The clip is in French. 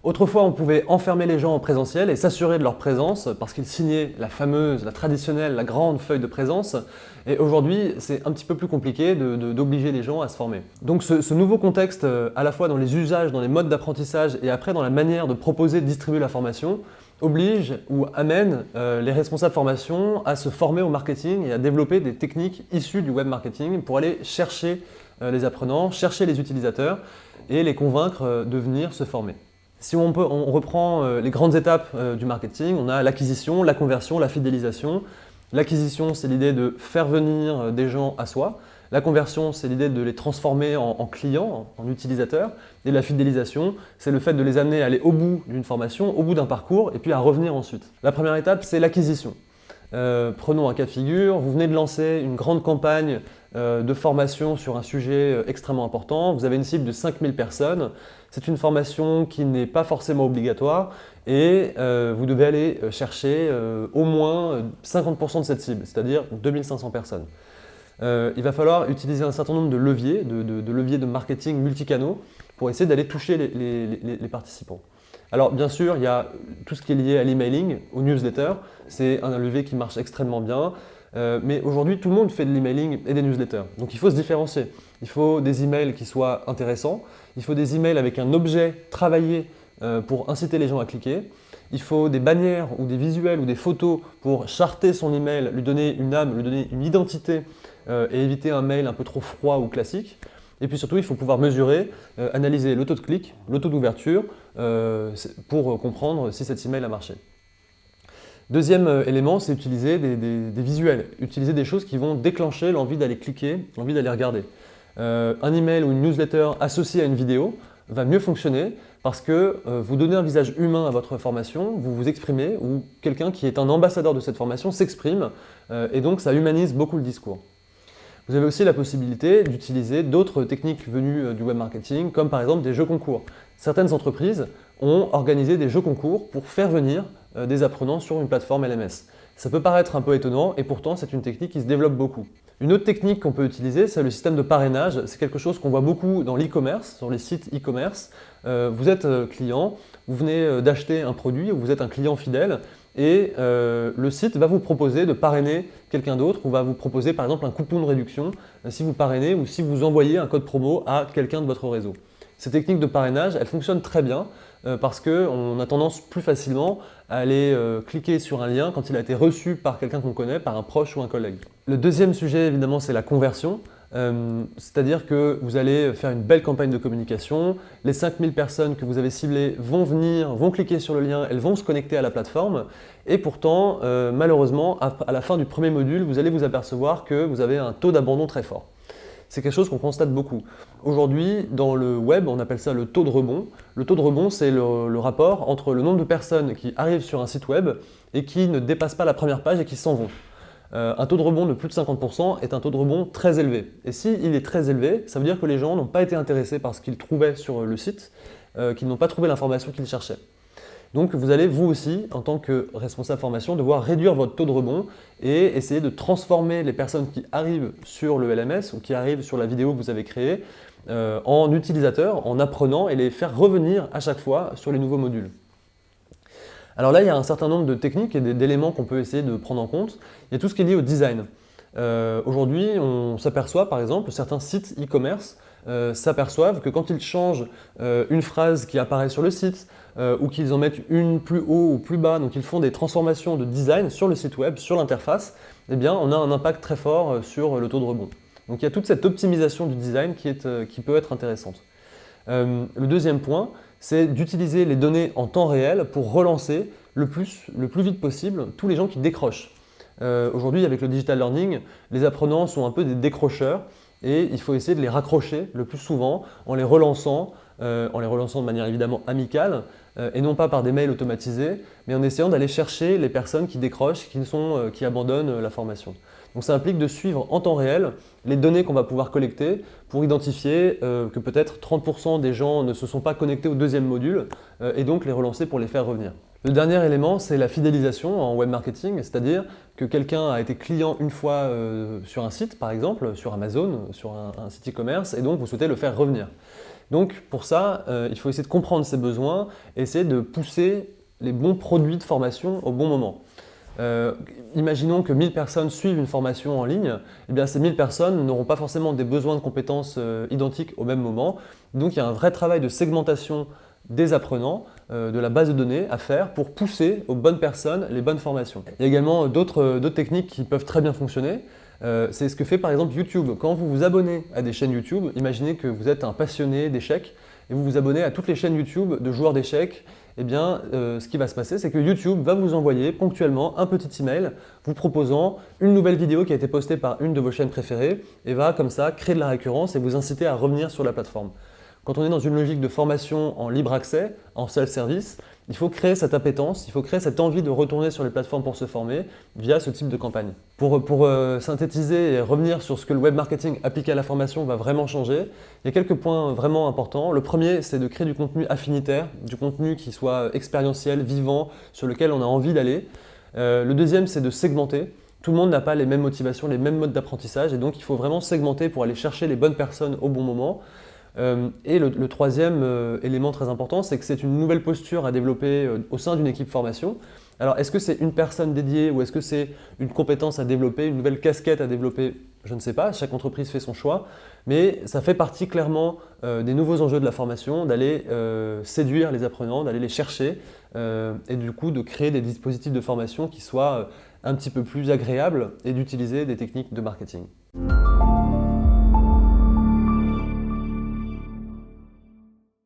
Autrefois, on pouvait enfermer les gens en présentiel et s'assurer de leur présence parce qu'ils signaient la fameuse, la traditionnelle, la grande feuille de présence. Et aujourd'hui, c'est un petit peu plus compliqué d'obliger les gens à se former. Donc ce nouveau contexte, à la fois dans les usages, dans les modes d'apprentissage et après dans la manière de proposer, de distribuer la formation, oblige ou amène les responsables formation à se former au marketing et à développer des techniques issues du web marketing pour aller chercher les apprenants, chercher les utilisateurs et les convaincre de venir se former. Si on reprend les grandes étapes du marketing, on a l'acquisition, la conversion, la fidélisation. L'acquisition, c'est l'idée de faire venir des gens à soi. La conversion, c'est l'idée de les transformer en clients, en utilisateurs. Et la fidélisation, c'est le fait de les amener à aller au bout d'une formation, au bout d'un parcours, et puis à revenir ensuite. La première étape, c'est l'acquisition. Prenons un cas de figure, vous venez de lancer une grande campagne de formation sur un sujet extrêmement important, vous avez une cible de 5000 personnes, c'est une formation qui n'est pas forcément obligatoire et vous devez aller chercher au moins 50% de cette cible, c'est-à-dire 2500 personnes. Il va falloir utiliser un certain nombre de leviers, de leviers de marketing multicanaux pour essayer d'aller toucher les participants. Alors bien sûr, il y a tout ce qui est lié à l'emailing, aux newsletters, c'est un levier qui marche extrêmement bien, mais aujourd'hui tout le monde fait de l'emailing et des newsletters, donc il faut se différencier. Il faut des emails qui soient intéressants, il faut des emails avec un objet travaillé pour inciter les gens à cliquer, il faut des bannières ou des visuels ou des photos pour charter son email, lui donner une âme, lui donner une identité et éviter un mail un peu trop froid ou classique. Et puis surtout, il faut pouvoir mesurer, analyser le taux de clic, le taux d'ouverture pour comprendre si cet email a marché. Deuxième élément, c'est utiliser des visuels, utiliser des choses qui vont déclencher l'envie d'aller cliquer, l'envie d'aller regarder. Un email ou une newsletter associée à une vidéo va mieux fonctionner parce que vous donnez un visage humain à votre formation, vous vous exprimez ou quelqu'un qui est un ambassadeur de cette formation s'exprime et donc ça humanise beaucoup le discours. Vous avez aussi la possibilité d'utiliser d'autres techniques venues du web marketing, comme par exemple des jeux concours. Certaines entreprises ont organisé des jeux concours pour faire venir des apprenants sur une plateforme LMS. Ça peut paraître un peu étonnant et pourtant c'est une technique qui se développe beaucoup. Une autre technique qu'on peut utiliser, c'est le système de parrainage. C'est quelque chose qu'on voit beaucoup dans l'e-commerce, sur les sites e-commerce. Vous êtes client, vous venez d'acheter un produit, ou vous êtes un client fidèle et le site va vous proposer de parrainer quelqu'un d'autre ou va vous proposer par exemple un coupon de réduction si vous parrainez ou si vous envoyez un code promo à quelqu'un de votre réseau. Ces techniques de parrainage, elles fonctionnent très bien parce qu'on a tendance plus facilement à aller cliquer sur un lien quand il a été reçu par quelqu'un qu'on connaît, par un proche ou un collègue. Le deuxième sujet évidemment c'est la conversion. C'est-à-dire que vous allez faire une belle campagne de communication, les 5000 personnes que vous avez ciblées vont venir, vont cliquer sur le lien, elles vont se connecter à la plateforme et pourtant, malheureusement, à la fin du premier module, vous allez vous apercevoir que vous avez un taux d'abandon très fort. C'est quelque chose qu'on constate beaucoup. Aujourd'hui, dans le web, on appelle ça le taux de rebond. Le taux de rebond, c'est le rapport entre le nombre de personnes qui arrivent sur un site web et qui ne dépassent pas la première page et qui s'en vont. Un taux de rebond de plus de 50% est un taux de rebond très élevé. Et s'il est très élevé, ça veut dire que les gens n'ont pas été intéressés par ce qu'ils trouvaient sur le site, qu'ils n'ont pas trouvé l'information qu'ils cherchaient. Donc vous allez, vous aussi, en tant que responsable formation, devoir réduire votre taux de rebond et essayer de transformer les personnes qui arrivent sur le LMS ou qui arrivent sur la vidéo que vous avez créée en utilisateurs, en apprenant et les faire revenir à chaque fois sur les nouveaux modules. Alors là, il y a un certain nombre de techniques et d'éléments qu'on peut essayer de prendre en compte. Il y a tout ce qui est lié au design. Aujourd'hui, on s'aperçoit par exemple, certains sites e-commerce s'aperçoivent que quand ils changent une phrase qui apparaît sur le site ou qu'ils en mettent une plus haut ou plus bas, donc ils font des transformations de design sur le site web, sur l'interface, eh bien on a un impact très fort sur le taux de rebond. Donc il y a toute cette optimisation du design qui peut être intéressante. Le deuxième point, c'est d'utiliser les données en temps réel pour relancer le plus vite possible tous les gens qui décrochent. Aujourd'hui, avec le digital learning, les apprenants sont un peu des décrocheurs et il faut essayer de les raccrocher le plus souvent en les relançant de manière évidemment amicale et non pas par des mails automatisés, mais en essayant d'aller chercher les personnes qui décrochent, qui abandonnent la formation. Donc ça implique de suivre en temps réel les données qu'on va pouvoir collecter pour identifier que peut-être 30% des gens ne se sont pas connectés au deuxième module et donc les relancer pour les faire revenir. Le dernier élément, c'est la fidélisation en web marketing, c'est-à-dire que quelqu'un a été client une fois sur un site, par exemple, sur Amazon, sur un site e-commerce, et donc vous souhaitez le faire revenir. Donc pour ça, il faut essayer de comprendre ses besoins et essayer de pousser les bons produits de formation au bon moment. Imaginons que 1000 personnes suivent une formation en ligne, eh bien ces 1000 personnes n'auront pas forcément des besoins de compétences identiques au même moment. Donc il y a un vrai travail de segmentation des apprenants, de la base de données à faire pour pousser aux bonnes personnes les bonnes formations. Il y a également d'autres techniques qui peuvent très bien fonctionner. C'est ce que fait par exemple YouTube. Quand vous vous abonnez à des chaînes YouTube, imaginez que vous êtes un passionné d'échecs et vous vous abonnez à toutes les chaînes YouTube de joueurs d'échecs. Eh bien, ce qui va se passer, c'est que YouTube va vous envoyer ponctuellement un petit email vous proposant une nouvelle vidéo qui a été postée par une de vos chaînes préférées et va comme ça créer de la récurrence et vous inciter à revenir sur la plateforme. Quand on est dans une logique de formation en libre accès, en self-service, il faut créer cette appétence, il faut créer cette envie de retourner sur les plateformes pour se former via ce type de campagne. Pour synthétiser et revenir sur ce que le web marketing appliqué à la formation va vraiment changer, il y a quelques points vraiment importants. Le premier, c'est de créer du contenu affinitaire, du contenu qui soit expérientiel, vivant, sur lequel on a envie d'aller. Le deuxième, c'est de segmenter. Tout le monde n'a pas les mêmes motivations, les mêmes modes d'apprentissage, et donc il faut vraiment segmenter pour aller chercher les bonnes personnes au bon moment. Et le troisième élément très important, c'est que c'est une nouvelle posture à développer au sein d'une équipe formation. Alors, est-ce que c'est une personne dédiée ou est-ce que c'est une compétence à développer, une nouvelle casquette à développer? Je ne sais pas, chaque entreprise fait son choix, mais ça fait partie clairement des nouveaux enjeux de la formation, d'aller séduire les apprenants, d'aller les chercher et du coup de créer des dispositifs de formation qui soient un petit peu plus agréables et d'utiliser des techniques de marketing.